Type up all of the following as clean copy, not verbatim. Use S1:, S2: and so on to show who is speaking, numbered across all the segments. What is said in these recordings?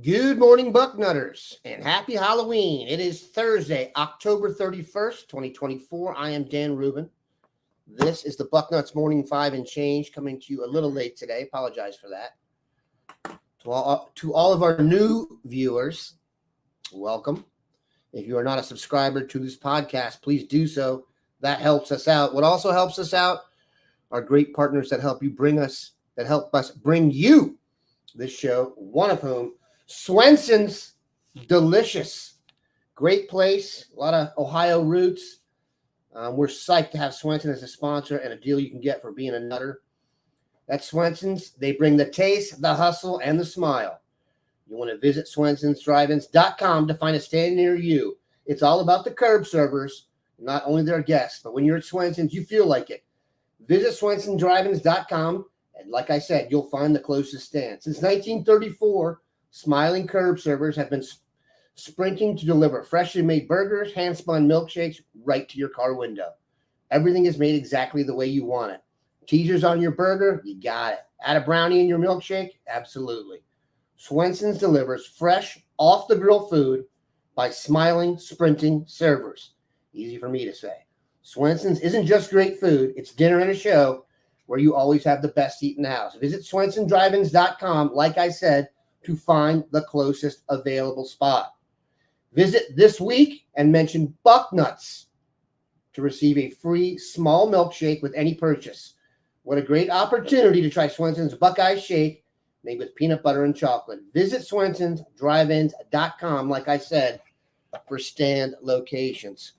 S1: Good morning, Bucknutters, and happy Halloween. It is Thursday, October 31st, 2024. I am Dan Rubin. This is the Bucknuts Morning 5 and Change, coming to you a little late today. Apologize for that. To all of our new viewers, welcome. If you are not a subscriber to this podcast, please do so. That helps us out. What also helps us out are great partners that help us bring you this show, one of whom, Swenson's Delicious. Great place, a lot of Ohio roots. We're psyched to have Swenson as a sponsor and a deal you can get for being a nutter. At Swenson's, they bring the taste, the hustle, and the smile. You want to visit swensonsdriveins.com to find a stand near you. It's all about the curb servers, not only their guests, but when you're at Swenson's, you feel like it. Visit swensonsdriveins.com, and like I said, you'll find the closest stand. Since 1934, smiling curb servers have been sprinting to deliver freshly made burgers, hand-spun milkshakes right to your car window. Everything is made exactly the way you want it. Teasers on your burger? You got it. Add a brownie in your milkshake? Absolutely. Swenson's delivers fresh, off-the-grill food by smiling, sprinting servers. Easy for me to say. Swenson's isn't just great food. It's dinner and a show where you always have the best seat in the house. Visit swensondriveins.com, like I said, to find the closest available spot. Visit this week and mention Bucknuts to receive a free small milkshake with any purchase. What a great opportunity to try Swenson's Buckeye Shake made with peanut butter and chocolate. Visit swensondriveins.com, like I said, for stand locations.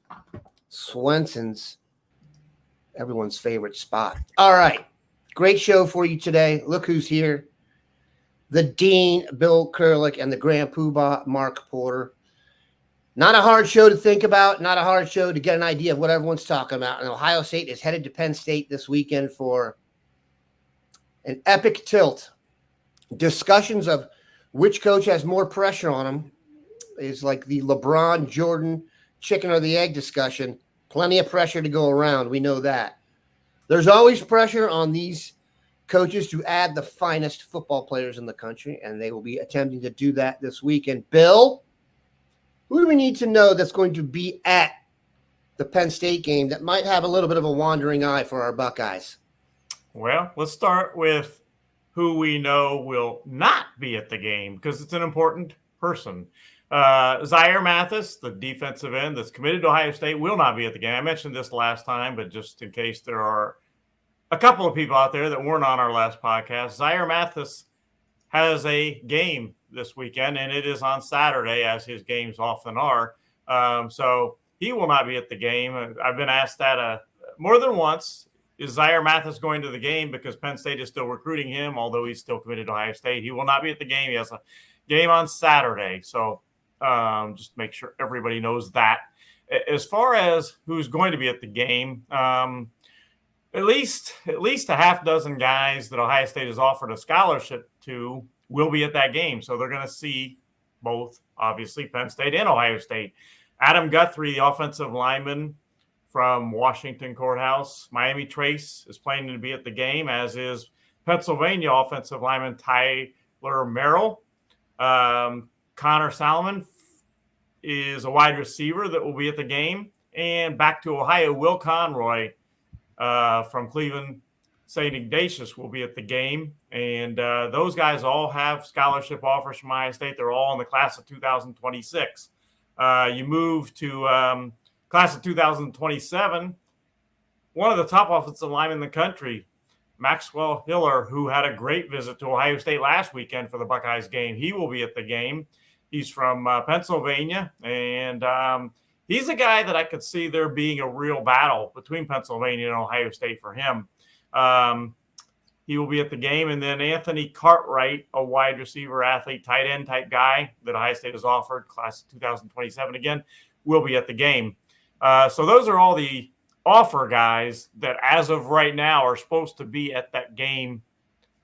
S1: Swenson's, everyone's favorite spot. All right. Great show for you today. Look who's here. The Dean, Bill Kurelic, and the Grand Poobah, Mark Porter. Not a hard show to think about, not a hard show to get an idea of what everyone's talking about. And Ohio State is headed to Penn State this weekend for an epic tilt. Discussions of which coach has more pressure on him is like the LeBron, Jordan, chicken or the egg discussion. Plenty of pressure to go around. We know that. There's always pressure on these coaches to add the finest football players in the country, and they will be attempting to do that this weekend. Bill, who do we need to know that's going to be at the Penn State game that might have a little bit of a wandering eye for our Buckeyes?
S2: Well, let's start with who we know will not be at the game because it's an important person. Zaire Mathis, the defensive end that's committed to Ohio State, will not be at the game. I mentioned this last time, but just in case there are a couple of people out there that weren't on our last podcast, Zaire Mathis has a game this weekend, and it is on Saturday, as his games often are. So he will not be at the game. I've been asked that more than once. Is Zaire Mathis going to the game because Penn State is still recruiting him, although he's still committed to Ohio State? He will not be at the game. He has a game on Saturday. So just make sure everybody knows that. As far as who's going to be at the game, at least a half dozen guys that Ohio State has offered a scholarship to will be at that game. So they're going to see both, obviously, Penn State and Ohio State. Adam Guthrie, the offensive lineman from Washington Courthouse, Miami Trace, is planning to be at the game, as is Pennsylvania offensive lineman Tyler Merrill. Connor Salmon is a wide receiver that will be at the game. And back to Ohio, Will Conroy from Cleveland St. Ignatius will be at the game. And those guys all have scholarship offers from Ohio State. They're all in the class of 2026. You move to class of 2027, one of the top offensive linemen in the country, Maxwell Hiller, who had a great visit to Ohio State last weekend for the Buckeyes game. He will be at the game. He's from Pennsylvania, and he's a guy that I could see there being a real battle between Pennsylvania and Ohio State for him. He will be at the game. And then Anthony Cartwright, a wide receiver, athlete, tight end type guy that Ohio State has offered, class of 2027 again, will be at the game. So those are all the offer guys that as of right now are supposed to be at that game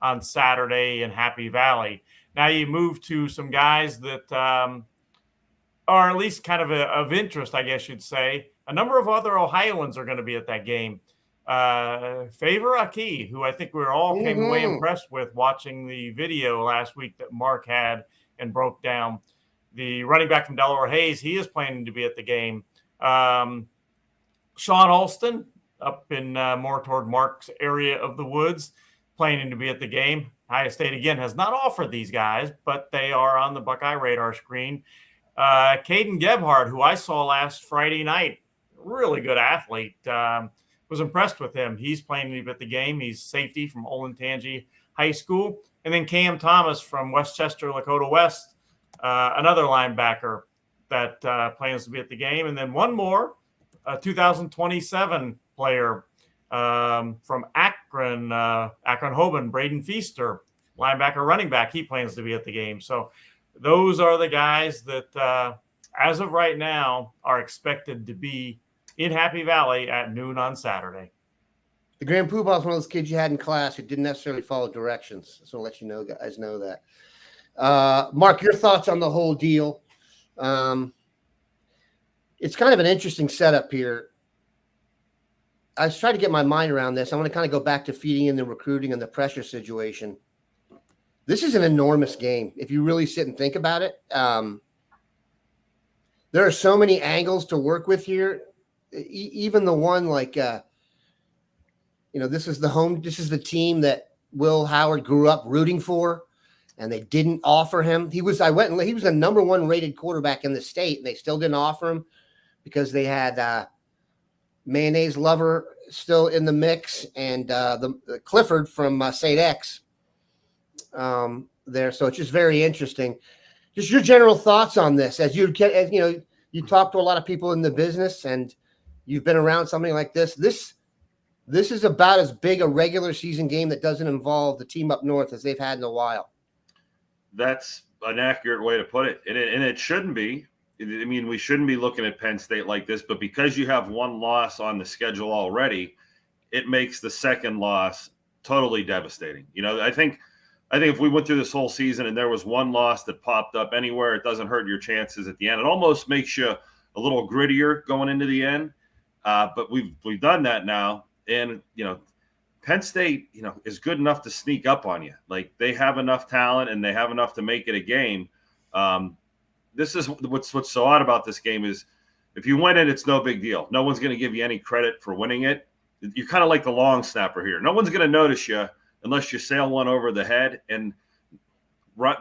S2: on Saturday in Happy Valley. Now you move to some guys that are at least kind of interest, I guess you'd say. A number of other Ohioans are going to be at that game. Favor Aki, who I think we were all came away impressed with watching the video last week that Mark had and broke down. The running back from Delaware, Hayes, he is planning to be at the game. Sean Alston, up in more toward Mark's area of the woods, planning to be at the game. Ohio State, again, has not offered these guys, but they are on the Buckeye radar screen. Caden Gebhardt, who I saw last Friday night, really good athlete. Was impressed with him. He's planning to be at the game. He's safety from Olentangy High School. And then Cam Thomas from Westchester, Lakota West, another linebacker that plans to be at the game. And then one more, a 2027 player from Akron, Akron-Hoban, Braden Feaster, linebacker, running back. He plans to be at the game. So those are the guys that, as of right now, are expected to be in Happy Valley at noon on Saturday.
S1: The Grand Poobah is one of those kids you had in class who didn't necessarily follow directions. So I'll let you know, guys know that. Mark, your thoughts on the whole deal? It's kind of an interesting setup here. I was trying to get my mind around this. I want to kind of go back to feeding in the recruiting and the pressure situation. This is an enormous game. If you really sit and think about it, there are so many angles to work with here. Even the one like, this is the team that Will Howard grew up rooting for, and they didn't offer him. He was the number one rated quarterback in the state, and they still didn't offer him because they had Mayonnaise Lover still in the mix, and the Clifford from St. X there. So it's just very interesting. Just your general thoughts on this, as you talk to a lot of people in the business, and you've been around something like this. This is about as big a regular season game that doesn't involve the team up north as they've had in a while.
S3: That's an accurate way to put it. And it shouldn't be. I mean, we shouldn't be looking at Penn State like this, but because you have one loss on the schedule already, it makes the second loss totally devastating. I think if we went through this whole season and there was one loss that popped up anywhere, it doesn't hurt your chances at the end. It almost makes you a little grittier going into the end. But we've done that now. And, Penn State, is good enough to sneak up on you. Like, they have enough talent and they have enough to make it a game. This is what's so odd about this game is if you win it, it's no big deal. No one's going to give you any credit for winning it. You're kind of like the long snapper here. No one's going to notice you unless you sail one over the head. And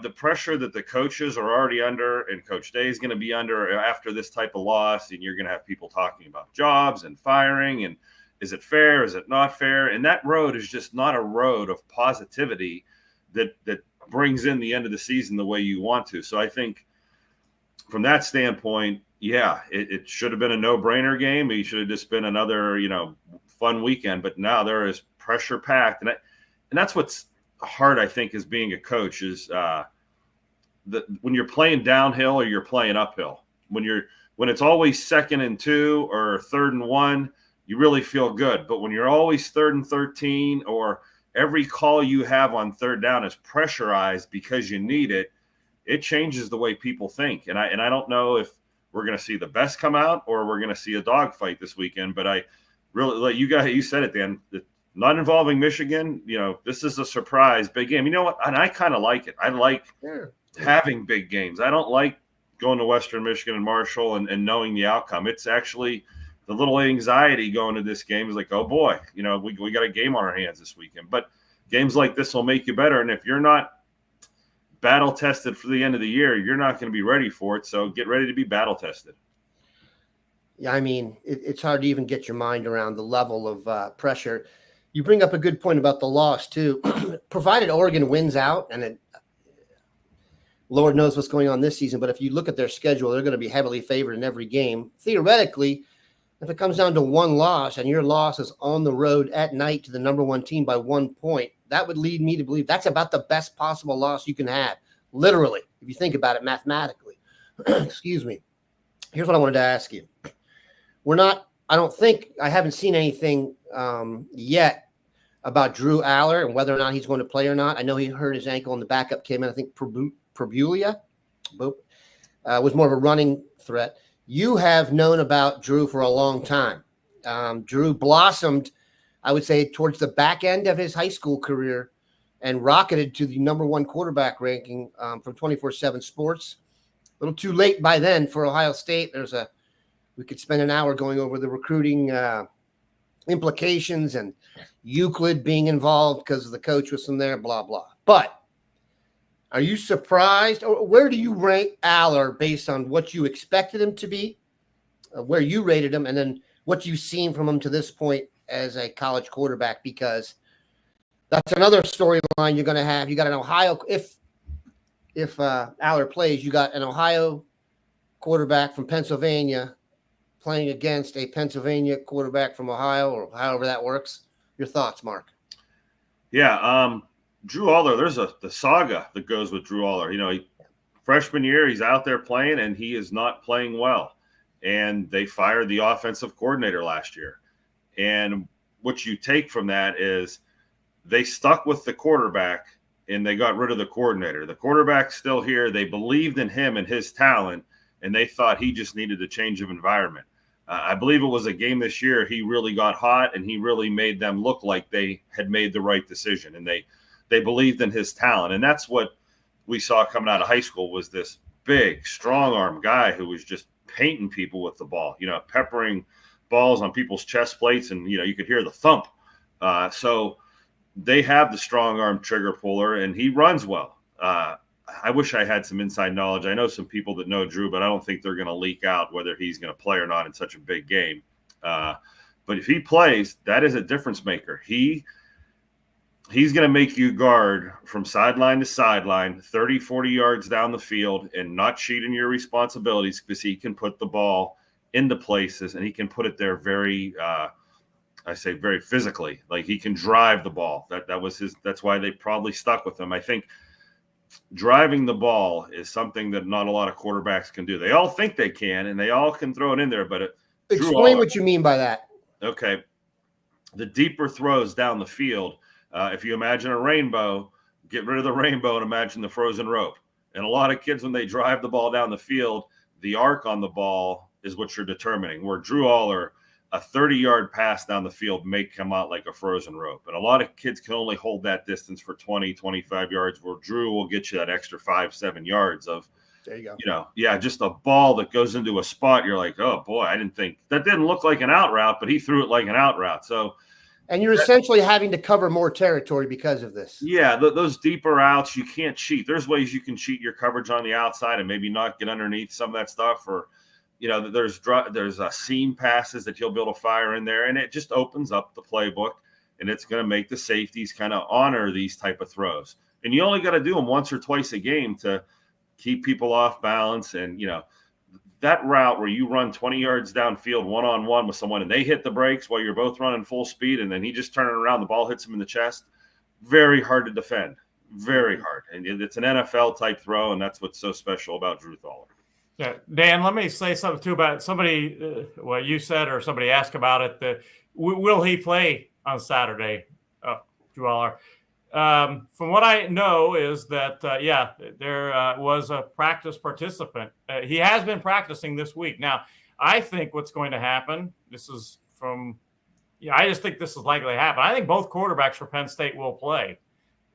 S3: the pressure that the coaches are already under and Coach Day is going to be under after this type of loss, and you're going to have people talking about jobs and firing and is it fair, is it not fair? And that road is just not a road of positivity that brings in the end of the season the way you want to. So I think from that standpoint, yeah, it should have been a no-brainer game. It should have just been another, fun weekend. But now there is pressure packed, and that's what's hard, I think, as being a coach is when you're playing downhill or you're playing uphill. When it's always 2nd and 2 or 3rd and 1, you really feel good. But when you're always 3rd and 13 or every call you have on 3rd down is pressurized because you need it, it changes the way people think. And I don't know if we're going to see the best come out or we're going to see a dogfight this weekend. But I really, like you said it, Dan, not involving Michigan, this is a surprise big game. You know what? And I kind of like it. I like having big games. I don't like going to Western Michigan and Marshall and knowing the outcome. It's actually the little anxiety going to this game is like, oh boy, we got a game on our hands this weekend. But games like this will make you better. And if you're not battle tested for the end of the year, you're not going to be ready for it. So get ready to be battle tested.
S1: Yeah, I mean, it's hard to even get your mind around the level of pressure. You bring up a good point about the loss too. Provided Oregon wins out, and Lord knows what's going on this season, but if you look at their schedule, they're going to be heavily favored in every game. Theoretically, if it comes down to one loss and your loss is on the road at night to the number one team by 1 point, that would lead me to believe that's about the best possible loss you can have, literally, if you think about it mathematically. Excuse me. Here's what I wanted to ask you. I haven't seen anything yet about Drew Allar and whether or not he's going to play or not. I know he hurt his ankle and the backup came in. I think Perbulia was more of a running threat. You have known about Drew for a long time. Drew blossomed, I would say, towards the back end of his high school career and rocketed to the #1 quarterback ranking from 24/7 Sports. A little too late by then for Ohio State. We could spend an hour going over the recruiting implications and Euclid being involved because the coach was in there, blah, blah. But are you surprised? Or where do you rank Allar based on what you expected him to be, where you rated him, and then what you've seen from him to this point as a college quarterback? Because that's another storyline you're going to have. You got an Ohio – if Allar plays, you got an Ohio quarterback from Pennsylvania playing against a Pennsylvania quarterback from Ohio, or however that works. Your thoughts, Mark?
S3: Yeah, Drew Allar, there's the saga that goes with Drew Allar. Freshman year, he's out there playing, and he is not playing well. And they fired the offensive coordinator last year. And what you take from that is they stuck with the quarterback, and they got rid of the coordinator. The quarterback's still here. They believed in him and his talent, and they thought he just needed a change of environment. I believe it was a game this year. He really got hot, and he really made them look like they had made the right decision, and they believed in his talent. And that's what we saw coming out of high school, was this big, strong-arm guy who was just painting people with the ball, peppering balls on people's chest plates, and, you could hear the thump. So they have the strong-arm trigger puller, and he runs well. I wish I had some inside knowledge. I know some people that know Drew, but I don't think they're going to leak out whether he's going to play or not in such a big game. But if he plays, that is a difference maker. He's going to make you guard from sideline to sideline, 30, 40 yards down the field, and not cheat in your responsibilities, because he can put the ball into places, and he can put it there very very physically. Like, he can drive the ball. That's why they probably stuck with him. I think driving the ball is something that not a lot of quarterbacks can do. They all think they can, and they all can throw it in there, but
S1: explain what you mean by that.
S3: Okay. The deeper throws down the field, if you imagine a rainbow, get rid of the rainbow and imagine the frozen rope. And a lot of kids, when they drive the ball down the field, the arc on the ball is what you're determining. Where Drew Allar, a 30-yard pass down the field may come out like a frozen rope. And a lot of kids can only hold that distance for 20, 25 yards, where Drew will get you that extra 5-7 yards of,
S1: there you go.
S3: Just a ball that goes into a spot. You're like, oh, boy, I didn't think – that didn't look like an out route, but he threw it like an out route. So –
S1: and you're essentially having to cover more territory because of this. Yeah,
S3: those deeper outs, you can't cheat. There's ways you can cheat your coverage on the outside and maybe not get underneath some of that stuff. Or, there's seam passes that you'll be able to fire in there, and it just opens up the playbook, and it's going to make the safeties kind of honor these type of throws. And you only got to do them once or twice a game to keep people off balance. And, that route where you run 20 yards downfield one-on-one with someone and they hit the brakes while you're both running full speed, and then he just turning around, the ball hits him in the chest, very hard to defend. Very hard. And it's an NFL-type throw, and that's what's so special about Drew Allar.
S2: Yeah, Dan, let me say something, too, about somebody, what you said or somebody asked about it. Will he play on Saturday, Drew Allar? From what I know is that, there was a practice participant. He has been practicing this week. Now, I think what's going to happen, I just think this is likely to happen. I think both quarterbacks for Penn State will play,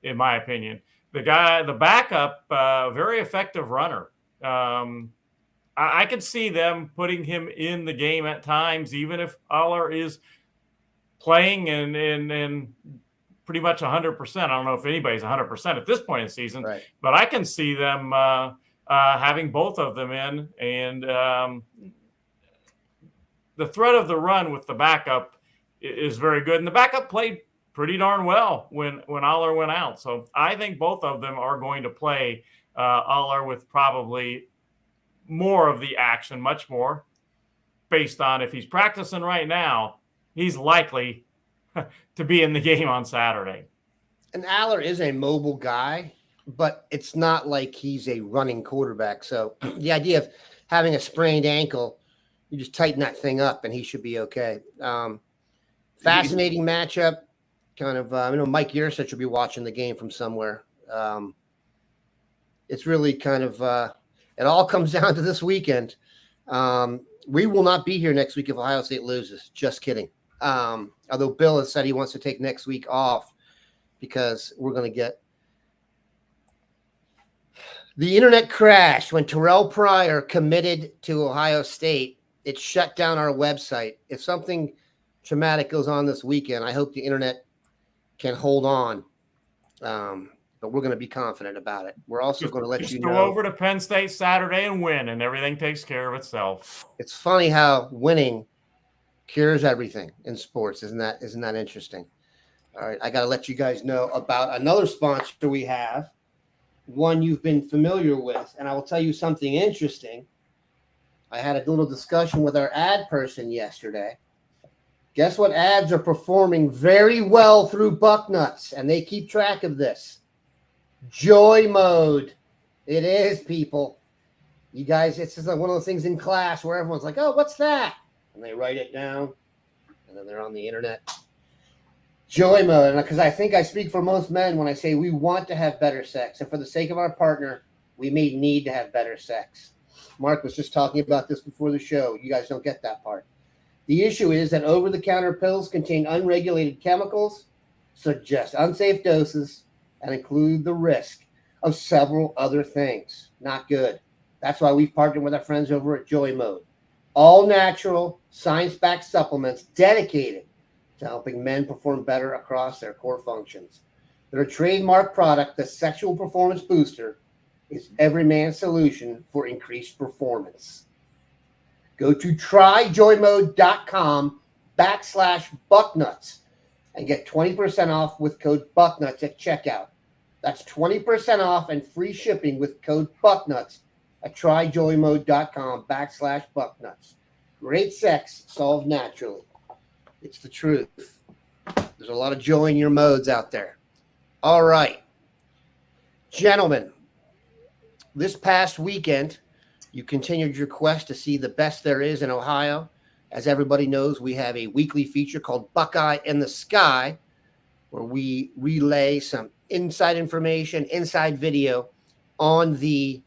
S2: in my opinion. The backup, very effective runner. I could see them putting him in the game at times, even if Allar is playing and pretty much 100%. I don't know if anybody's 100% at this point in the season,
S1: right,
S2: but I can see them having both of them in. And the threat of the run with the backup is very good. And the backup played pretty darn well when Allar went out. So I think both of them are going to play. Allar with probably more of the action, much more, based on if he's practicing right now, he's likely to be in the game on Saturday.
S1: And Allar is a mobile guy, but it's not like he's a running quarterback. So the idea of having a sprained ankle, you just tighten that thing up and he should be okay. Fascinating matchup. Kind of, Mike Yersich will be watching the game from somewhere. It's really kind of, it all comes down to this weekend. We will not be here next week if Ohio State loses. Just kidding. Although Bill has said he wants to take next week off. because we're going to get the internet crashed when Terrell Pryor committed to Ohio State. It shut down our website. If something traumatic goes on this weekend, I hope the internet can hold on. But we're going to be confident about it. We're also going to let you know.
S2: Go over to Penn State Saturday and win, and everything takes care of itself.
S1: It's funny how winning cures everything in sports. Isn't that interesting? All right, I got to let you guys know about another sponsor we have, one you've been familiar with, and I will tell you something interesting. I had a little discussion with our ad person yesterday. Guess what ads are performing very well through Bucknuts, and they keep track of this. Joy mode. It is, people. You guys, it's just like one of those things in class where everyone's like, oh, what's that? And they write it down, and then they're on the internet. Joy mode, because I think I speak for most men when I say we want to have better sex, and for the sake of our partner, we may need to have better sex. Mark was just talking about this before the show. You guys don't get that part. The issue is that over-the-counter pills contain unregulated chemicals, suggest unsafe doses, and include the risk of several other things. Not good. That's why we've partnered with our friends over at Joy Mode. All natural, science-backed supplements dedicated to helping men perform better across their core functions. Their trademark product, the Sexual Performance Booster, is every man's solution for increased performance. Go to tryjoymode.com/Bucknuts and get 20% off with code Bucknuts at checkout. That's 20% off and free shipping with code Bucknuts at tryjoymode.com/Bucknuts. Great sex solved naturally. It's the truth. There's a lot of joy in your modes out there. All right. Gentlemen, this past weekend, you continued your quest to see the best there is in Ohio. As everybody knows, we have a weekly feature called Buckeye in the Sky, where we relay some inside information, inside video on the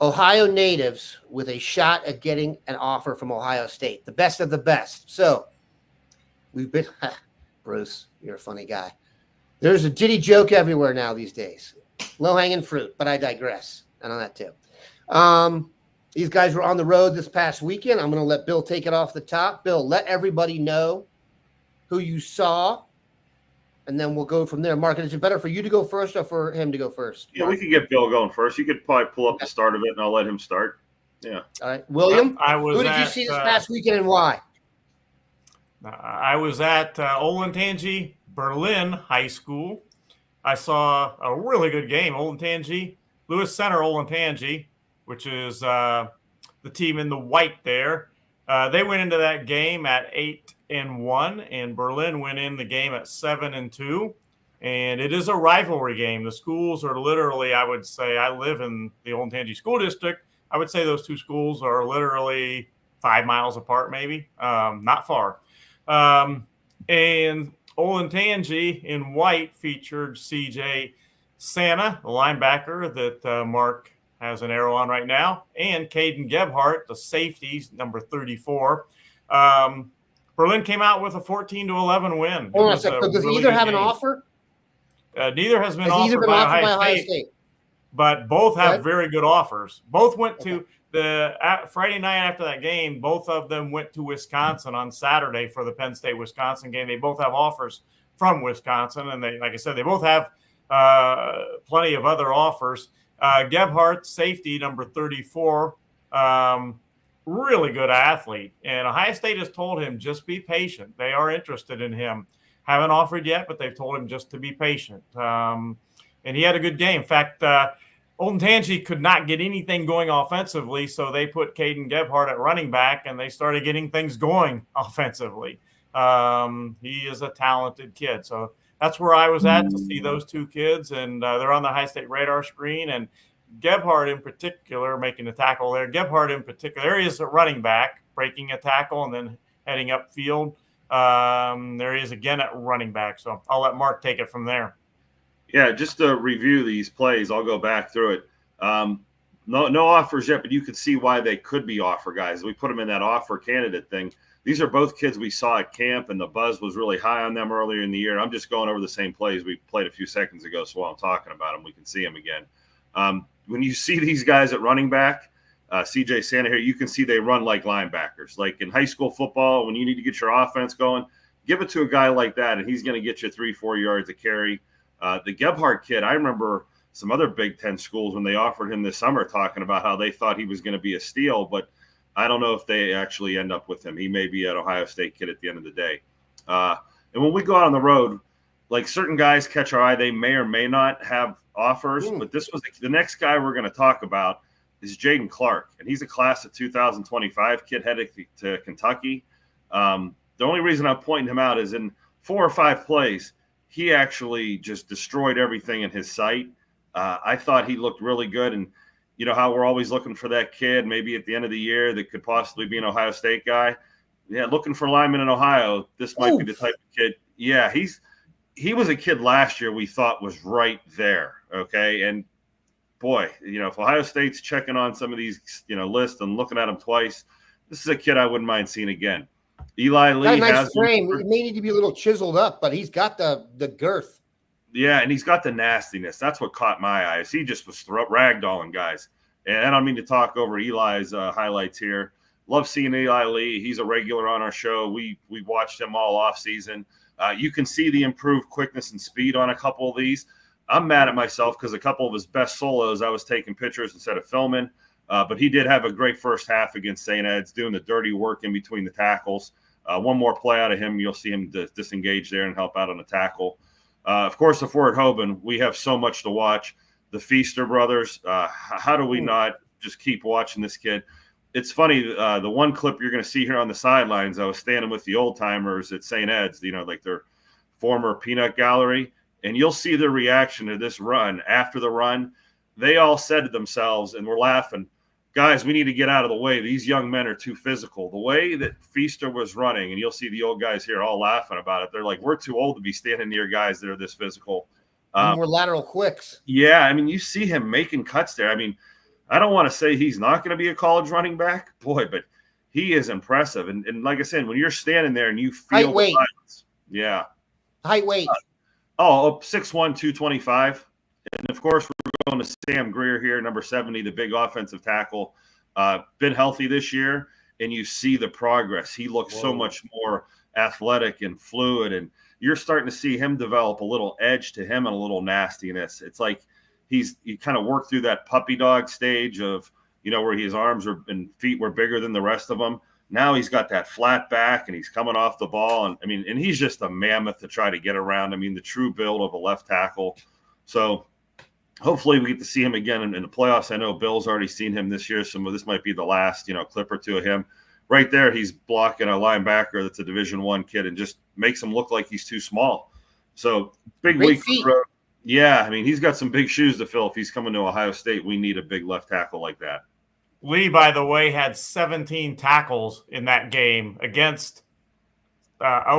S1: Ohio natives with a shot at getting an offer from Ohio State, the best of the best. So we've been, Bruce, you're a funny guy. There's a ditty joke everywhere now these days. Low-hanging fruit, but I digress. And on that too. These guys were on the road this past weekend. I'm going to let Bill take it off the top. Bill, let everybody know who you saw, and then we'll go from there. Mark, is it better for you to go first or for him to go first?
S3: Yeah, we could get Bill going first. You could probably pull up the start of it, and I'll let him start. Yeah.
S1: All right. William,
S2: who
S1: did you see this past weekend and why?
S2: I was at Olentangy Berlin High School. I saw a really good game. Olentangy, Lewis Center Olentangy, which is the team in the white there. They went into that game at 8-1, and Berlin went in the game at 7-2. And it is a rivalry game. The schools are literally, I would say, I live in the Olentangy School District. I would say those two schools are literally 5 miles apart, maybe, not far. And Olentangy in white featured CJ Santa, the linebacker that Mark has an arrow on right now, and Caden Gebhardt, the safety, number 34. Berlin came out with a 14-11 win.
S1: Hold on a second. Does either have an offer?
S2: Neither has been offered by Ohio State, but both have very good offers. Both went to the Friday night after that game. Both of them went to Wisconsin on Saturday for the Penn State-Wisconsin game. They both have offers from Wisconsin, and they, like I said, they both have plenty of other offers. Gebhardt, safety, number 34, really good athlete. And Ohio State has told him, just be patient. They are interested in him. Haven't offered yet, but they've told him just to be patient. And he had a good game. In fact, Olentangy could not get anything going offensively, so they put Caden Gebhardt at running back, and they started getting things going offensively. He is a talented kid. So that's where I was at to see those two kids, and they're on the Ohio State radar screen. And Gebhardt in particular, making the tackle there. Gebhardt in particular, there he is at running back, breaking a tackle and then heading upfield. There he is again at running back. So I'll let Mark take it from there.
S3: Yeah, just to review these plays, I'll go back through it. No offers yet, but you could see why they could be offer guys. We put them in that offer candidate thing. these are both kids we saw at camp, and the buzz was really high on them earlier in the year. I'm just going over the same plays we played a few seconds ago, so while I'm talking about them, we can see them again. When you see these guys at running back, CJ Santa here, you can see they run like linebackers. Like in high school football, when you need to get your offense going, give it to a guy like that, and he's going to get you 3-4 yards of carry. The Gebhardt kid, I remember some other Big Ten schools when they offered him this summer talking about how they thought he was going to be a steal, but I don't know if they actually end up with him. He may be an Ohio State kid at the end of the day. And when we go out on the road, like certain guys catch our eye, they may or may not have offers, but this was the next guy we're going to talk about is Jaden Clark, and he's a class of 2025 kid headed to Kentucky. The only reason I'm pointing him out is in 4 or 5 plays, he actually just destroyed everything in his sight. I thought he looked really good, and you know how we're always looking for that kid maybe at the end of the year that could possibly be an Ohio State guy. Yeah, looking for linemen in Ohio, this might be the type of kid. Yeah, he was a kid last year we thought was right there, okay? And, boy, you know, if Ohio State's checking on some of these, you know, lists and looking at them twice, this is a kid I wouldn't mind seeing again. Eli Lee
S1: has frame. It may need to be a little chiseled up, but he's got the girth.
S3: Yeah, and he's got the nastiness. That's what caught my eyes. He just was ragdolling guys. And I don't mean to talk over Eli's highlights here. Love seeing Eli Lee. He's a regular on our show. We watched him all off season. You can see the improved quickness and speed on a couple of these. I'm mad at myself because a couple of his best solos I was taking pictures instead of filming. But he did have a great first half against St. Ed's, doing the dirty work in between the tackles. One more play out of him, you'll see him disengage there and help out on the tackle. Of course, if we're at Hoban, we have so much to watch. The Feaster brothers, how do we not just keep watching this kid? It's funny, the one clip you're going to see here on the sidelines, I was standing with the old-timers at St. Ed's, you know, like their former peanut gallery, and you'll see their reaction to this run. After the run, they all said to themselves, and we're laughing, guys, we need to get out of the way. These young men are too physical. The way that Feaster was running, and you'll see the old guys here all laughing about it. They're like, we're too old to be standing near guys that are this physical.
S1: More lateral quicks.
S3: Yeah, I mean, you see him making cuts there. I mean, I don't want to say he's not going to be a college running back, boy, but he is impressive. And like I said, when you're standing there and you feel the violence, yeah.
S1: Height, weight.
S3: 6'1", 225. And, of course, we're going to Sam Greer here, number 70, the big offensive tackle. Been healthy this year, and you see the progress. He looks so much more athletic and fluid, and you're starting to see him develop a little edge to him and a little nastiness. It's like he kind of worked through that puppy dog stage of, you know, where his arms and feet were bigger than the rest of them. Now he's got that flat back, and he's coming off the ball. And, I mean, and he's just a mammoth to try to get around. I mean, the true build of a left tackle. So hopefully we get to see him again in the playoffs. I know Bill's already seen him this year, so this might be the last, you know, clip or two of him. Right there, he's blocking a linebacker that's a Division I kid and just makes him look like he's too small. So big week. Yeah, I mean, he's got some big shoes to fill. If he's coming to Ohio State, we need a big left tackle like that.
S2: Lee, by the way, had 17 tackles in that game against St.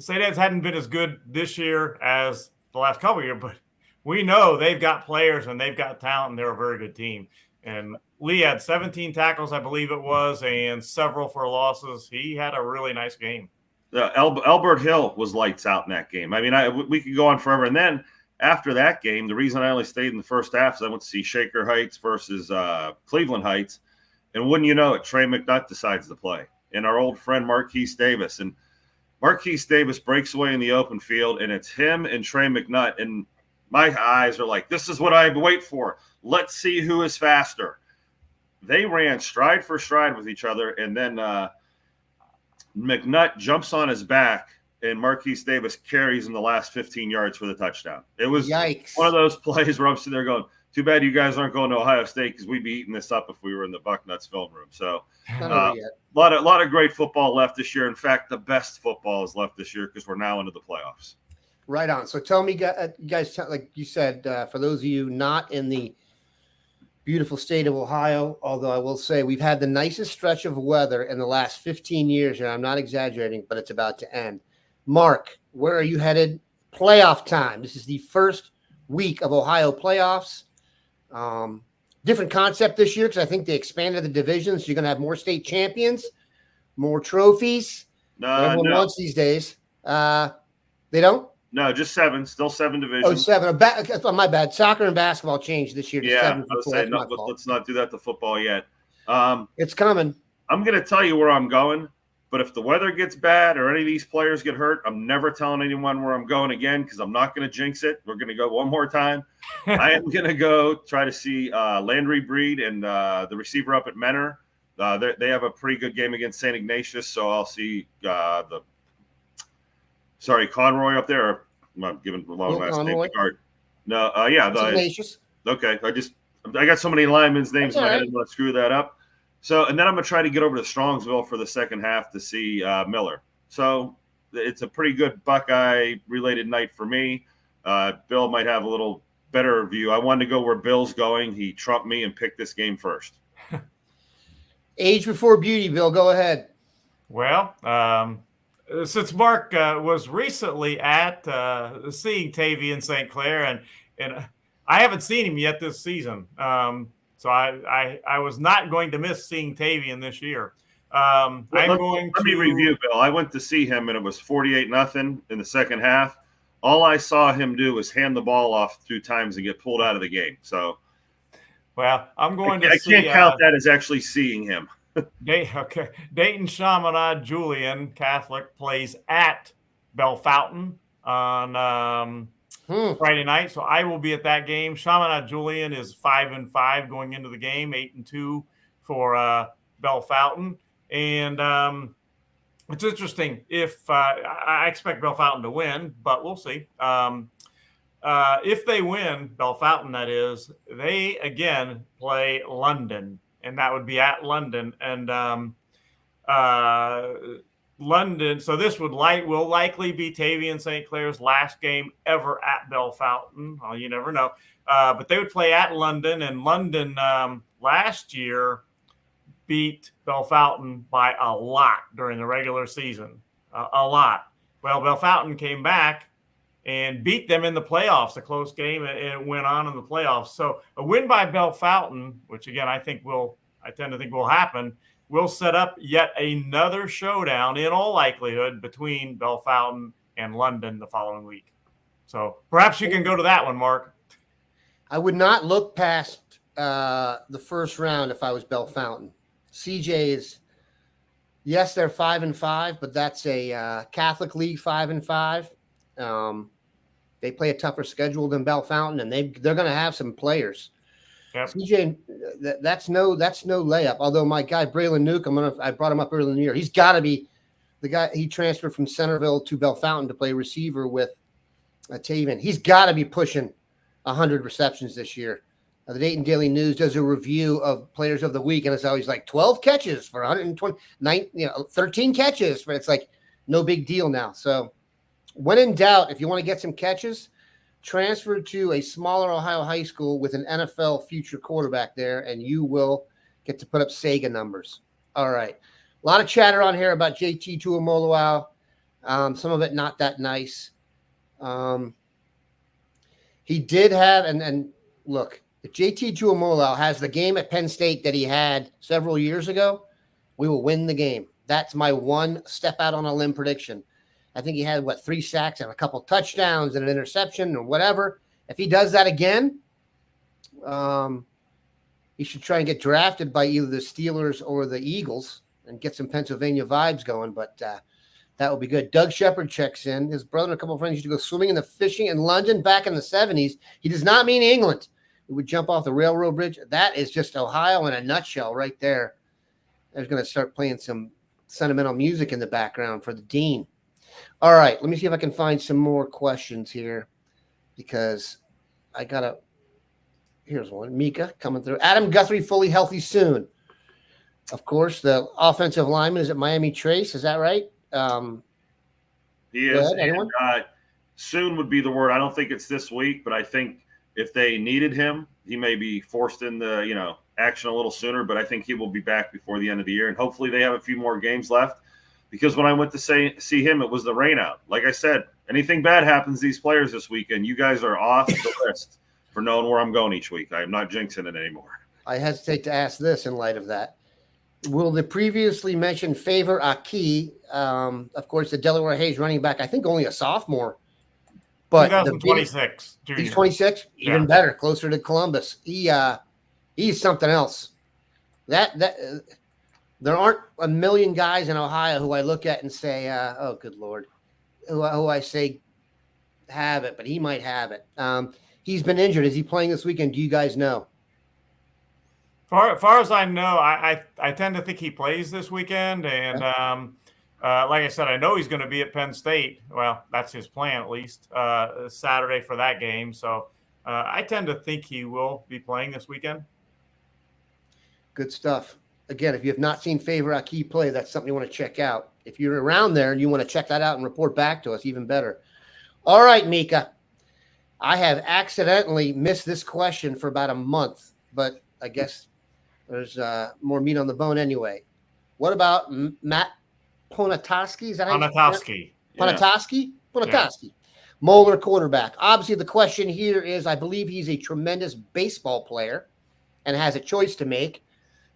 S2: Ed's hadn't been as good this year as the last couple of years, but we know they've got players and they've got talent, and they're a very good team. And Lee had 17 tackles, I believe it was, and several for losses. He had a really nice game.
S3: Albert Hill was lights out in that game. I mean, we could go on forever. And then after that game, the reason I only stayed in the first half is I went to see Shaker Heights versus Cleveland Heights. And wouldn't you know it, Trey McNutt decides to play. And our old friend Marquise Davis. And Marquise Davis breaks away in the open field, and it's him and Trey McNutt. And my eyes are like, this is what I wait for. Let's see who is faster. They ran stride for stride with each other, and then McNutt jumps on his back, and Marquise Davis carries him the last 15 yards for the touchdown. It was one of those plays where I'm sitting there going, too bad you guys aren't going to Ohio State because we'd be eating this up if we were in the Bucknuts film room. So a lot of great football left this year. In fact, the best football is left this year because we're now into the playoffs.
S1: Right on. So tell me, guys, like you said, for those of you not in the beautiful state of Ohio, although I will say we've had the nicest stretch of weather in the last 15 years, and I'm not exaggerating, but it's about to end. Mark, where are you headed? Playoff time. This is the first week of Ohio playoffs. Different concept this year because I think they expanded the divisions. So you're going to have more state champions. more trophies. Everyone
S3: No.
S1: wants these days. They don't?
S3: No, just 7. Still 7 divisions.
S1: Oh, 7. My bad. Soccer and basketball changed this year to 7.
S3: I was saying, no, let's not do that to football yet.
S1: It's coming.
S3: I'm going to tell you where I'm going, but if the weather gets bad or any of these players get hurt, I'm never telling anyone where I'm going again because I'm not going to jinx it. We're going to go one more time. I am going to go try to see Landry Breed and the receiver up at Menor. They have a pretty good game against St. Ignatius, so I'll see Conroy up there. I'm not giving the long last name card. No,
S1: Ignatius.
S3: Okay, I got so many linemen's names in my head, I didn't want to screw that up. So, and then I'm going to try to get over to Strongsville for the second half to see Miller. So it's a pretty good Buckeye-related night for me. Bill might have a little better view. I wanted to go where Bill's going. He trumped me and picked this game first.
S1: Age before beauty, Bill. Go ahead.
S2: Well, since Mark was recently at seeing Tavy in St. Clair, and I haven't seen him yet this season. So I was not going to miss seeing Tavian this year. Let me
S3: review, Bill. I went to see him, and it was 48-0 in the second half. All I saw him do was hand the ball off 2 times and get pulled out of the game. So,
S2: well, I'm going to see.
S3: I can't count that as actually seeing him.
S2: Okay. Dayton Chaminade Julian Catholic plays at Bellefontaine on Friday night, so I will be at that game. Chaminade Julian is 5-5 going into the game, 8-2 for Bellefontaine, and it's interesting. If I expect Bellefontaine to win, but we'll see. If they win, Bellefontaine, that is, they again play London, and that would be at London, and London. So this will likely be Tavian St. Clair's last game ever at Bellefontaine. Well, you never know. But they would play at London, and London last year beat Bellefontaine by a lot during the regular season. A lot. Well, Bellefontaine came back and beat them in the playoffs, a close game, and it went on in the playoffs. So a win by Bellefontaine, which again I tend to think will happen, will set up yet another showdown in all likelihood between Bellefontaine and London the following week. So perhaps you can go to that one, Mark.
S1: I would not look past the first round if I was Bellefontaine. CJ is, yes, they're 5-5, but that's a Catholic League 5-5. They play a tougher schedule than Bellefontaine, and they're going to have some players.
S2: Yep.
S1: CJ, that's no layup. Although my guy Braylon Nuke, I brought him up earlier in the year. He's got to be the guy. He transferred from Centerville to Bellefontaine to play receiver with Tavian. He's got to be pushing 100 receptions this year. The Dayton Daily News does a review of players of the week, and it's always like 12 catches for 13 catches. But it's like no big deal now. So when in doubt, if you want to get some catches, transfer to a smaller Ohio high school with an NFL future quarterback there, and you will get to put up Sega numbers. All right. A lot of chatter on here about JT Tuimoloau. Some of it not that nice. He did have, and look, if JT Tuimoloau has the game at Penn State that he had several years ago, we will win the game. That's my one step out on a limb prediction. I think he had, 3 sacks and a couple touchdowns and an interception or whatever. If he does that again, he should try and get drafted by either the Steelers or the Eagles and get some Pennsylvania vibes going. But that would be good. Doug Shepard checks in. His brother and a couple of friends used to go swimming in the fishing in London back in the 70s. He does not mean England. We would jump off the railroad bridge. That is just Ohio in a nutshell right there. I was going to start playing some sentimental music in the background for the dean. All right, let me see if I can find some more questions here because here's one. Mika coming through. Adam Guthrie fully healthy soon. Of course, the offensive lineman is at Miami Trace. Is that right?
S3: He is. Anyone? Soon would be the word. I don't think it's this week, but I think if they needed him, he may be forced into, action a little sooner, but I think he will be back before the end of the year. And hopefully they have a few more games left. Because when I went to see him, it was the rain out. Like I said, anything bad happens to these players this weekend, you guys are off the list for knowing where I'm going each week. I am not jinxing it anymore.
S1: I hesitate to ask this in light of that. Will the previously mentioned Favor Aki, of course, the Delaware Hayes running back, I think only a sophomore, but
S2: 2026 junior.
S1: He's 26, even better, closer to Columbus. He's something else. There aren't a million guys in Ohio who I look at and say, "Oh, good Lord," who I say have it, but he might have it. He's been injured. Is he playing this weekend? Do you guys know?
S2: Far as I know, I tend to think he plays this weekend, and like I said, I know he's going to be at Penn State. Well, that's his plan at least. Saturday for that game, so I tend to think he will be playing this weekend.
S1: Good stuff. Again, if you have not seen Favor Aki play, that's something you want to check out. If you're around there and you want to check that out and report back to us, even better. All right, Mika. I have accidentally missed this question for about a month, but I guess there's more meat on the bone anyway. What about Matt Ponatoski? Is that
S2: Ponatoski?
S1: Ponatoski? Ponatoski. Moeller quarterback. Obviously, the question here is, I believe he's a tremendous baseball player and has a choice to make.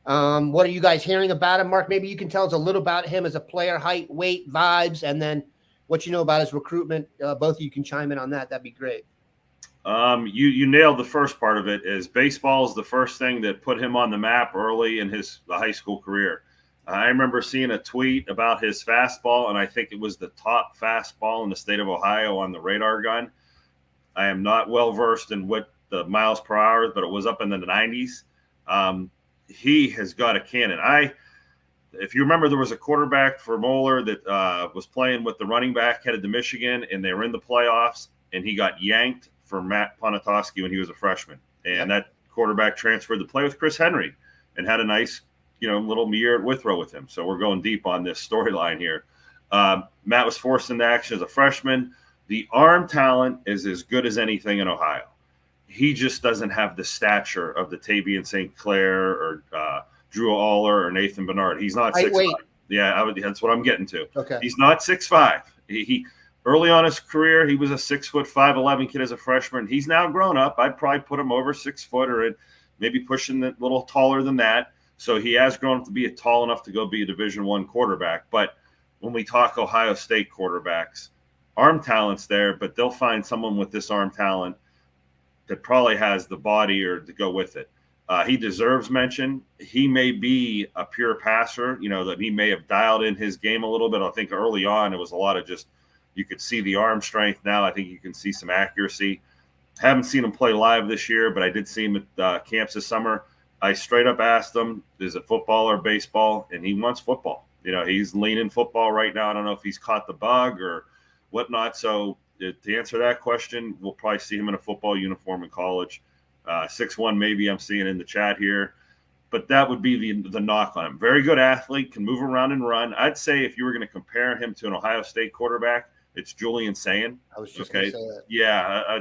S1: What are you guys hearing about him, Mark? Maybe you can tell us a little about him as a player, height, weight, vibes, and then what you know about his recruitment. Both of you can chime in on that. That'd be great.
S3: You nailed the first part of it. Is baseball is the first thing that put him on the map early in the high school career. I remember seeing a tweet about his fastball, and I think it was the top fastball in the state of Ohio on the radar gun. I am not well versed in what the miles per hour, but it was up in the 90s. He has got a cannon. If you remember, there was a quarterback for Moeller that was playing with the running back headed to Michigan, and they were in the playoffs, and he got yanked for Matt Ponatoski when he was a freshman. And that quarterback transferred to play with Chris Henry and had a nice, little year at Withrow with him. So we're going deep on this storyline here. Matt was forced into action as a freshman. The arm talent is as good as anything in Ohio. He just doesn't have the stature of the Tavian St. Clair or Drew Allar or Nathan Bernard. He's not 6'5". Yeah, that's what I'm getting to.
S1: Okay.
S3: He's not 6'5". He early on his career, he was a 6'5", 11 kid as a freshman. He's now grown up. I'd probably put him over 6 foot or maybe pushing a little taller than that. So he has grown up to be tall enough to go be a Division I quarterback. But when we talk Ohio State quarterbacks, arm talent's there, but they'll find someone with this arm talent that probably has the body or to go with it. He deserves mention. He may be a pure passer, that he may have dialed in his game a little bit. I think early on it was a lot of just you could see the arm strength. Now I think you can see some accuracy. Haven't seen him play live this year, but I did see him at camps this summer. I straight up asked him, is it football or baseball? And he wants football. He's leaning football right now. I don't know if he's caught the bug or whatnot. So to answer that question, we'll probably see him in a football uniform in college. 6'1", maybe I'm seeing in the chat here. But that would be the knock on him. Very good athlete, can move around and run. I'd say if you were going to compare him to an Ohio State quarterback, it's Julian Sayin.
S1: I was just going to say that.
S3: Yeah.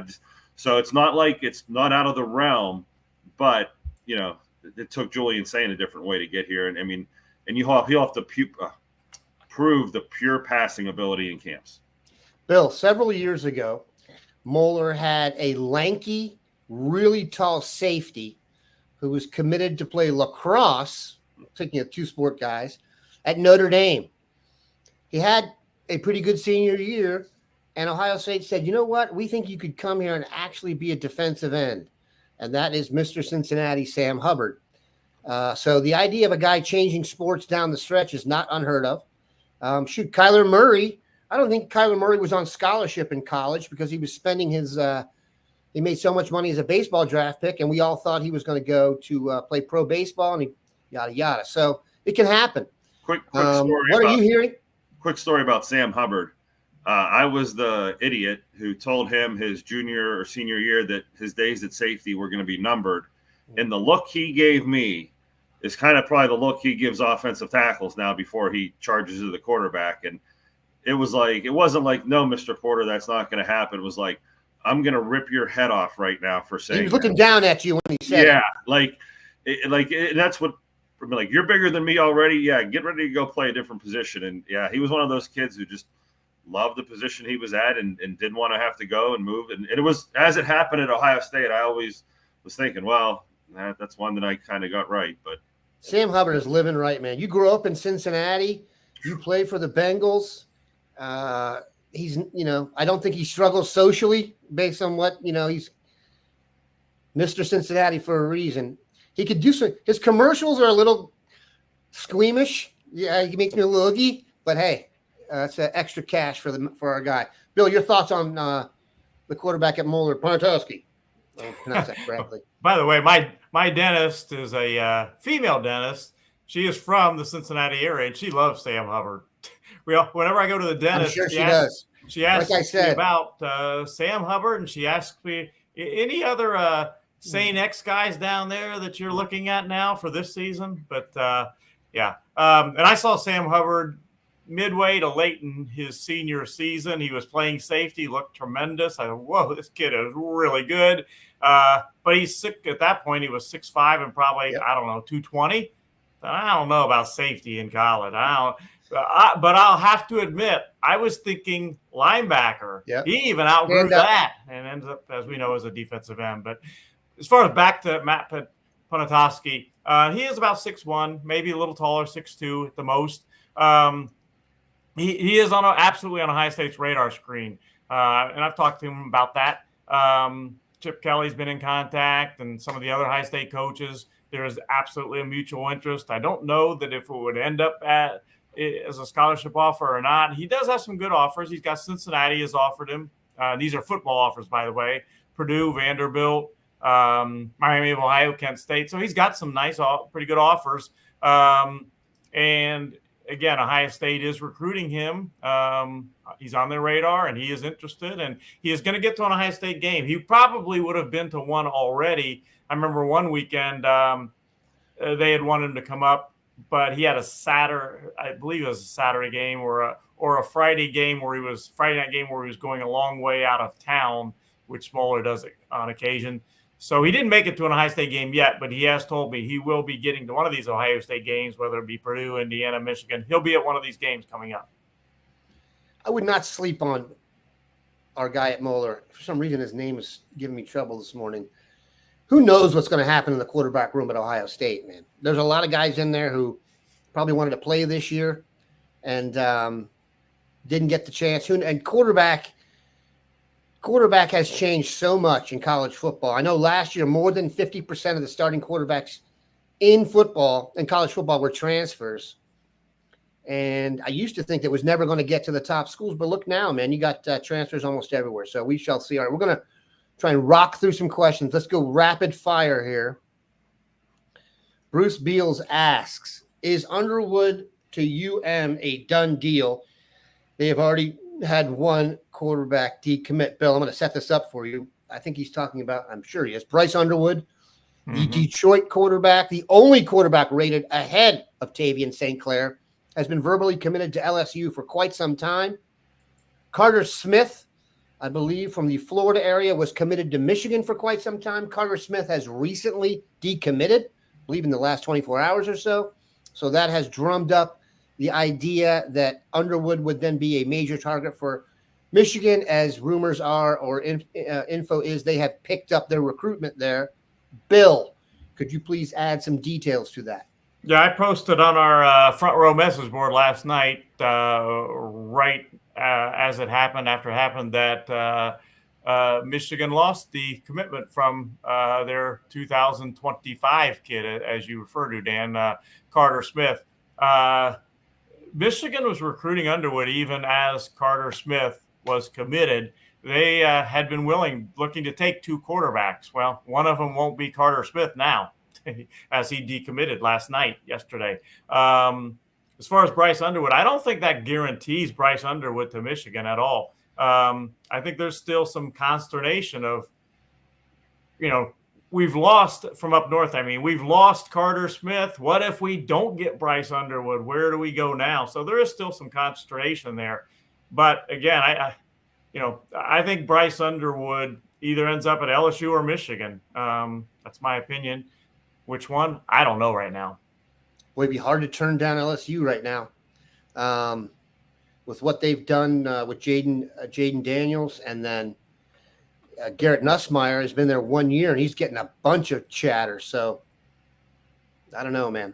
S3: So it's not like it's not out of the realm, but, it took Julian Sayin a different way to get here. And, he'll have to prove the pure passing ability in camps.
S1: Bill, several years ago, Moeller had a lanky, really tall safety who was committed to play lacrosse, taking of two sport guys, at Notre Dame. He had a pretty good senior year, and Ohio State said, you know what? We think you could come here and actually be a defensive end. And that is Mr. Cincinnati, Sam Hubbard. So the idea of a guy changing sports down the stretch is not unheard of. Kyler Murray. I don't think Kyler Murray was on scholarship in college because he was spending he made so much money as a baseball draft pick, and we all thought he was going to go to play pro baseball and yada, yada. So it can happen.
S3: Quick story.
S1: What are you hearing?
S3: Quick story about Sam Hubbard. I was the idiot who told him his junior or senior year that his days at safety were going to be numbered. And the look he gave me is kind of probably the look he gives offensive tackles now before he charges to the quarterback. And it wasn't like, no, Mr. Porter, that's not going to happen. It was like, I'm going to rip your head off right now for saying
S1: he was looking down at you when he said
S3: it. That's what, you're bigger than me already. Yeah, get ready to go play a different position. And, yeah, he was one of those kids who just loved the position he was at and didn't want to have to go and move. And it was, as it happened at Ohio State, I always was thinking, well, that's one that I kind of got right. But
S1: Sam Hubbard is living right, man. You grew up in Cincinnati. You played for the Bengals. He's, I don't think he struggles socially based on what, he's Mr. Cincinnati for a reason. He could do some. His commercials are a little squeamish. Yeah, he makes me a little oogie. But hey, that's extra cash for our guy. Bill, your thoughts on the quarterback at Moeller, Pontoski? I pronounce that correctly.
S2: By the way, my dentist is a female dentist. She is from the Cincinnati area, and she loves Sam Hubbard. Whenever I go to the dentist,
S1: I'm sure she does.
S2: She asks
S1: like I said,
S2: me about Sam Hubbard, and she asks me any other St. X guys down there that you're looking at now for this season. But and I saw Sam Hubbard midway to late in his senior season. He was playing safety, looked tremendous. I thought, whoa, this kid is really good. But he's sick at that point. He was 6'5" and probably, 220. I don't know about safety in college. But I'll have to admit, I was thinking linebacker.
S1: Yep.
S2: He even outgrew that and ends up, as we know, as a defensive end. But as far as back to Matt Pontoski, he is about 6'1", maybe a little taller, 6'2" at the most. He is absolutely on Ohio State's radar screen, and I've talked to him about that. Chip Kelly's been in contact, and some of the other Ohio State coaches. There is absolutely a mutual interest. I don't know that if it would end up as a scholarship offer or not. He does have some good offers. He's got Cincinnati has offered him. These are football offers, by the way. Purdue, Vanderbilt, Miami of Ohio, Kent State. So he's got some nice, pretty good offers. And again, Ohio State is recruiting him. He's on their radar, and he is interested, and he is going to get to an Ohio State game. He probably would have been to one already. I remember one weekend they had wanted him to come up, but he had I believe it was a Saturday game or a Friday game Friday night game where he was going a long way out of town, which Moeller does on occasion. So he didn't make it to an Ohio State game yet, but he has told me he will be getting to one of these Ohio State games, whether it be Purdue, Indiana, Michigan. He'll be at one of these games coming up.
S1: I would not sleep on our guy at Moeller. For some reason, his name is giving me trouble this morning. Who knows what's going to happen in the quarterback room at Ohio State, man? There's a lot of guys in there who probably wanted to play this year and didn't get the chance. And quarterback has changed so much in college football. I know last year more than 50% of the starting quarterbacks in college football were transfers. And I used to think that was never going to get to the top schools, but look now, man, you got transfers almost everywhere. So we shall see. All right, we're going to try and rock through some questions. Let's go rapid fire here. Bruce Beals asks, is Underwood to UM a done deal? They have already had one quarterback decommit. Bill, I'm going to set this up for you. I think he's talking about, I'm sure he is, Bryce Underwood, the Detroit quarterback, the only quarterback rated ahead of Tavian St. Clair, has been verbally committed to LSU for quite some time. Carter Smith, I believe from the Florida area, was committed to Michigan for quite some time. Carter Smith has recently decommitted, I believe in the last 24 hours or so. So that has drummed up the idea that Underwood would then be a major target for Michigan, as rumors are or info is they have picked up their recruitment there. Bill, could you please add some details to that?
S2: Yeah, I posted on our front row message board last night, as it happened, after it happened, that Michigan lost the commitment from their 2025 kid, as you refer to, Dan, Carter Smith. Michigan was recruiting Underwood even as Carter Smith was committed. They had been looking to take two quarterbacks. Well, one of them won't be Carter Smith now, as he decommitted yesterday. As far as Bryce Underwood, I don't think that guarantees Bryce Underwood to Michigan at all. I think there's still some consternation of, we've lost from up north. I mean, we've lost Carter Smith. What if we don't get Bryce Underwood? Where do we go now? So there is still some consternation there. But again, I think Bryce Underwood either ends up at LSU or Michigan. That's my opinion. Which one? I don't know right now.
S1: Well, it'd be hard to turn down LSU right now. With what they've done with Jaden Daniels, and then Garrett Nussmeier has been there 1 year, and he's getting a bunch of chatter. So I don't know, man.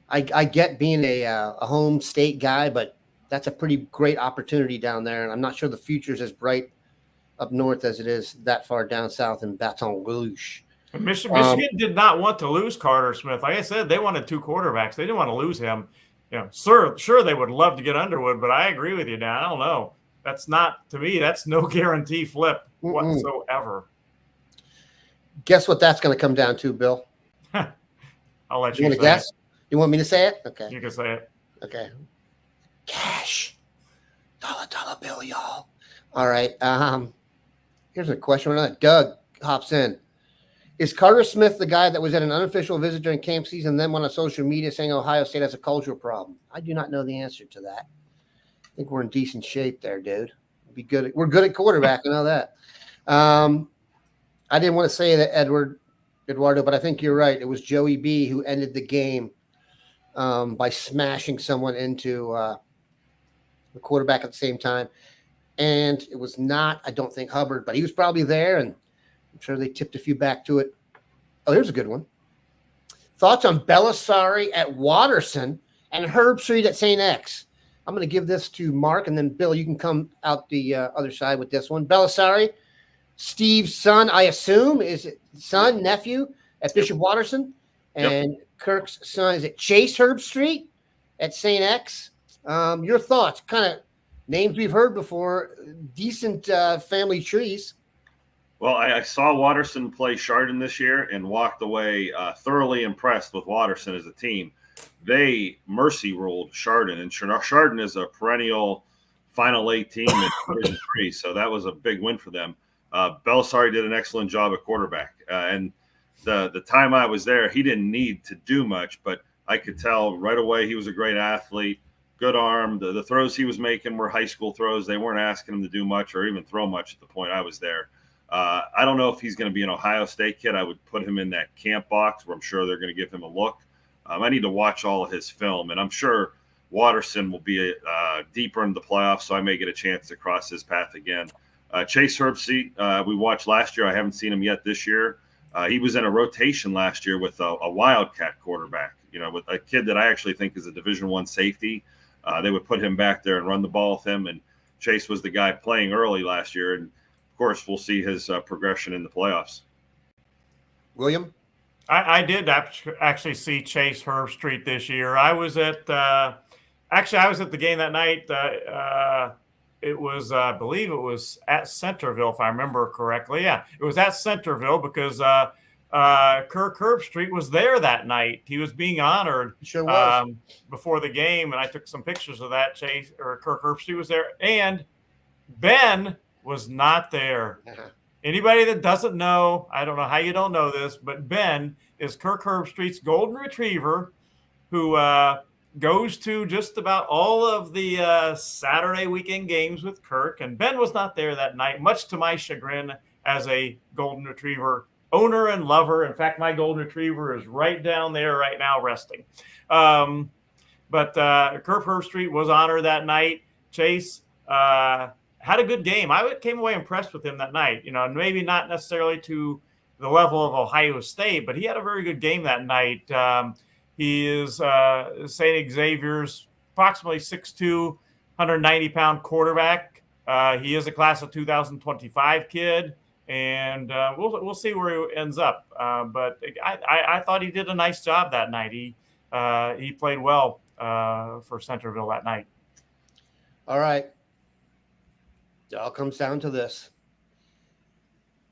S1: I get being a home state guy, but that's a pretty great opportunity down there. And I'm not sure the future's as bright up north as it is that far down south in Baton Rouge.
S2: Michigan did not want to lose Carter Smith. Like I said, they wanted 2 quarterbacks. They didn't want to lose him. Sure, they would love to get Underwood, but I agree with you, Dan. I don't know. That's not, to me, that's no guarantee flip whatsoever.
S1: Guess what that's going to come down to, Bill?
S2: I'll let you
S1: want to guess? You want me to say it? Okay.
S2: You can say it.
S1: Okay. Cash. Dollar bill, y'all. All right. Here's a question. Doug hops in. Is Carter Smith the guy that was at an unofficial visit during camp season and then went on social media saying Ohio State has a cultural problem? I do not know the answer to that. I think we're in decent shape there, dude. We're good at quarterback. I know that. I didn't want to say that, Eduardo, but I think you're right. It was Joey B who ended the game by smashing someone into the quarterback at the same time. And it was not, I don't think, Hubbard, but he was probably there, and I'm sure they tipped a few back to it. Oh, here's a good one. Thoughts on Belisari at Watterson and Herb Street at St. X? I'm going to give this to Mark, and then, Bill, you can come out the other side with this one. Belisari, Steve's son, I assume, is it son, nephew at Bishop Watterson? And Kirk's son, is it Chase Herb Street at St. X? Your thoughts, kind of names we've heard before, decent family trees.
S3: Well, I saw Watterson play Chardon this year and walked away thoroughly impressed with Watterson as a team. They mercy ruled Chardon, and Chardon is a perennial Final 8 team in Division 3, so that was a big win for them. Belisari did an excellent job at quarterback, and the time I was there, he didn't need to do much, but I could tell right away he was a great athlete, good arm. The throws he was making were high school throws. They weren't asking him to do much or even throw much at the point I was there. I don't know if he's going to be an Ohio State kid. I would put him in that camp box where I'm sure they're going to give him a look. I need to watch all of his film, and I'm sure Watterson will be deeper into the playoffs, so I may get a chance to cross his path again. Chase Herbstreit, we watched last year. I haven't seen him yet this year. He was in a rotation last year with a Wildcat quarterback, with a kid that I actually think is a Division I safety. They would put him back there and run the ball with him, and Chase was the guy playing early last year, and of course, we'll see his progression in the playoffs.
S1: William?
S2: I did actually see Chase Herbstreit this year. I was at the game that night. It was, I believe it was at Centerville, if I remember correctly. Yeah, it was at Centerville because Kirk Herbstreit was there that night. He was being honored
S1: sure was.
S2: Before the game, and I took some pictures of that. Kirk Herbstreit was there, and Ben was not there. Anybody that doesn't know, I don't know how you don't know this, but Ben is Kirk Herbstreit's golden retriever who goes to just about all of the Saturday weekend games with Kirk. And Ben was not there that night, much to my chagrin as a golden retriever owner and lover. In fact, my golden retriever is right down there right now resting. But Kirk Herbstreit was honored that night. Chase had a good game. I came away impressed with him that night. Maybe not necessarily to the level of Ohio State, but he had a very good game that night. He is St. Xavier's approximately 6'2", 190-pound quarterback. He is a class of 2025 kid, and we'll see where he ends up. But I thought he did a nice job that night. He played well for Centerville that night.
S1: All right. It all comes down to this.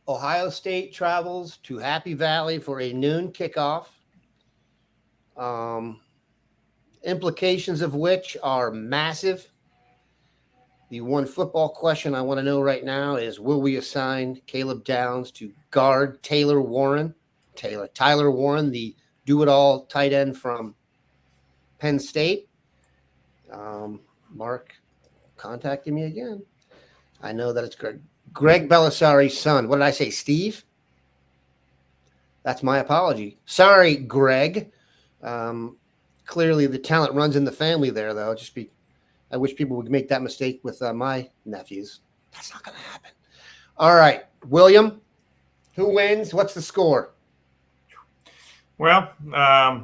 S1: Ohio State travels to Happy Valley for a noon kickoff. Implications of which are massive. The one football question I want to know right now is, will we assign Caleb Downs to guard Tyler Warren, the do-it-all tight end from Penn State? Mark contacted me again. I know that it's Greg Belisari's son. What did I say, Steve? That's my apology. Sorry, Greg. Clearly, the talent runs in the family there, though. I wish people would make that mistake with my nephews. That's not going to happen. All right, William, who wins? What's the score?
S2: Well,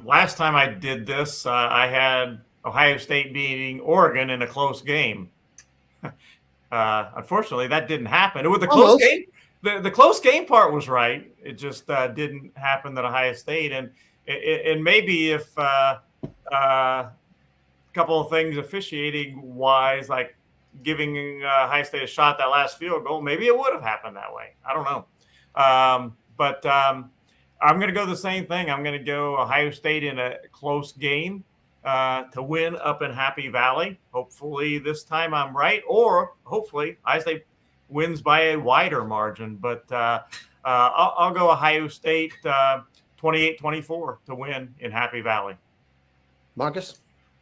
S2: last time I did this, I had Ohio State beating Oregon in a close game. Unfortunately, that didn't happen. With the close game, the close game part was right. It just didn't happen at Ohio State, and maybe if a couple of things officiating wise, like giving Ohio State a shot that last field goal, maybe it would have happened that way. I don't know, but I'm going to go the same thing. I'm going to go Ohio State in a close game to win up in Happy Valley. Hopefully this time I'm right, or hopefully Ohio State wins by a wider margin. But I'll go Ohio State 28-24 to win in Happy Valley.
S1: Marcus?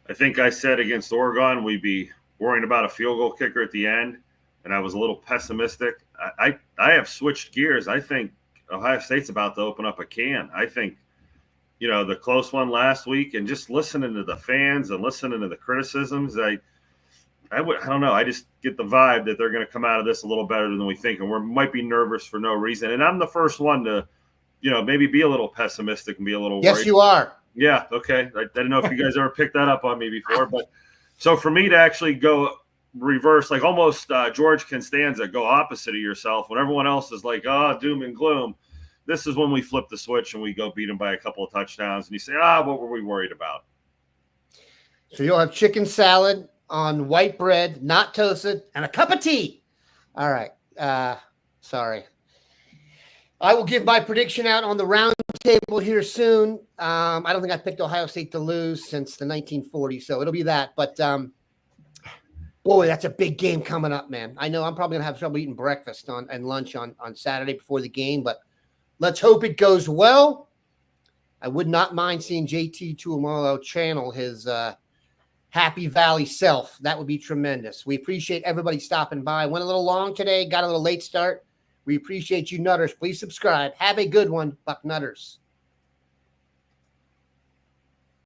S3: I think I said against Oregon we'd be worrying about a field goal kicker at the end, and I was a little pessimistic. I have switched gears. I think Ohio State's about to open up a can. I think, the close one last week, and just listening to the fans and listening to the criticisms, I don't know. I just get the vibe that they're going to come out of this a little better than we think, and we might be nervous for no reason. And I'm the first one to, maybe be a little pessimistic and be a little worried.
S1: Yes, you are.
S3: Yeah, okay. I didn't know if you guys ever picked that up on me before, but so for me to actually go reverse, like almost George Costanza, go opposite of yourself when everyone else is like, doom and gloom. This is when we flip the switch and we go beat them by a couple of touchdowns, and you say, what were we worried about?
S1: So you'll have chicken salad on white bread, not toasted, and a cup of tea. All right. Sorry. I will give my prediction out on the round table here soon. I don't think I picked Ohio State to lose since the 1940s, so it'll be that. But, boy, that's a big game coming up, man. I know I'm probably going to have trouble eating breakfast and lunch on Saturday before the game, but let's hope it goes well. I would not mind seeing JT Tuimoloau channel his Happy Valley self. That would be tremendous. We appreciate everybody stopping by. Went a little long today, got a little late start. We appreciate you, Nutters. Please subscribe. Have a good one, Bucknutters.